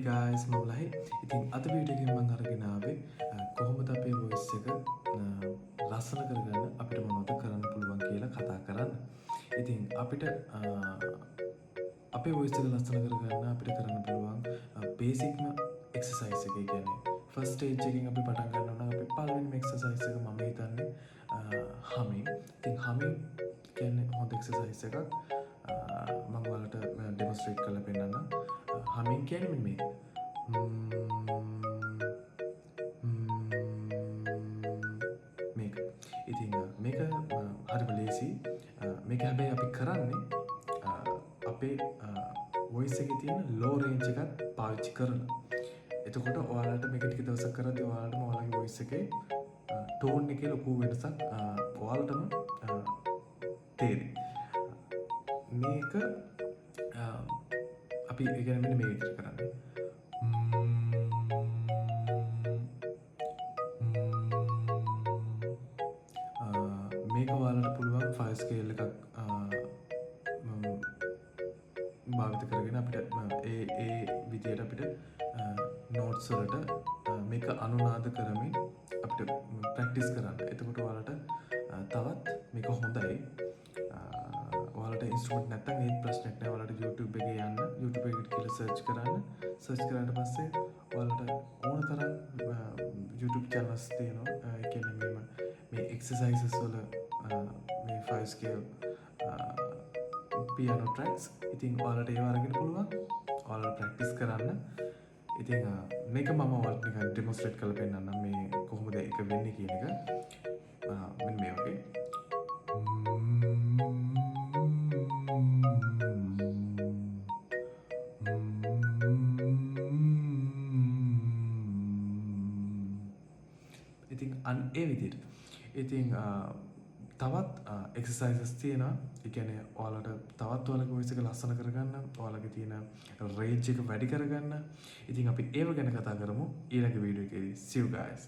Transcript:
guys මමලයි. ඉතින් අද video එකෙන් මම අරගෙන ආවේ කොහොමද අපේ voice එක ලස්සන කරගන්න අපිට මොනවද කරන්න පුළුවන් කියලා කතා කරන්න. ඉතින් අපිට අපේ voice එක ලස්සන කරගන්න අපිට කරන්න පුළුවන් බේසික්ම එක්සර්සයිස් එක. කියන්නේ ෆස්ට් ස්ටේජ් එකෙන් අපි පටන් ගන්නවා නම් අපි පළවෙනිම එක්සර්සයිස් එක මම හිතන්නේ humming. ඉතින් humming කියන්නේ හොඳ එක්සර්සයිස් එකක්. මම ඔයාලට ඩෙමොන්ස්ට්‍රේට් කරලා පෙන්නන්නම්. humming කියන්නේ මෙන්න මේක. මේක. ඉතින් මේක හරිම ලේසි. මේක හැබැයි අපි කරන්නේ අපේ voice එකේ තියෙන low range එකත් පාවිච්චි කරලා. එතකොට ඔයාලට මේක ටික දවසක් කරද්දී ඔයාලටම ඔයාලගේ voice එකේ tone එකේ ලොකු වෙනසක් ඔයාලටම තේරෙයි. මේක අපි ඒ කියන්නේ මෙන්න මේ විදිහට කරන්නේ. මේක ඔයාලට පුළුවන් 5 ස්කේල් එකක් භාවිත කරගෙන අපිට ඒ විදිහට අපිට නෝට්ස් වලට මේක අනුනාද කරමින් අපිට ප්‍රැක්ටිස් කරන්න. එතකොට ඔයාලට තවත් මේක හොඳයි. ඔයාලට ඉන්ස්ට්‍රුමන්ට් නැත්නම් ඒ ප්‍රශ්නයක් නෑ. ඔයාලට YouTube එකේ යන්න, YouTube එකට කියලා සර්ච් කරන්න. සර්ච් කරාට පස්සේ ඔයාලට ඕන තරම් YouTube channels තියෙනවා. ඒ කියන්නේ මේ exercises වල මේ 5 scale piano tracks. ඉතින් ඔයාලට ඒව අරගෙන පුළුවන්. ඔයාලට ප්‍රැක්ටිස් කරන්න. ඉතින් මේක මම ඔයාලට නිකන් ඩෙමොන්ස්ට්‍රේට් කරලා පෙන්නන්නම් මේ කොහොමද ඒක වෙන්නේ කියන එක. මෙන්න මේ වගේ. ඉතින් ඒ විදිහට. ඉතින් තවත් එක්සර්සයිසස් තියෙනවා. ඒ කියන්නේ ඔයාලට තවත් ඔයාලගේ voice එක ලස්සන කරගන්න, ඔයාලගේ තියෙන රේන්ජ් එක වැඩි කරගන්න. ඉතින් අපි ඒව ගැන කතා කරමු ඊළඟ වීඩියෝ එකේදී. See you guys.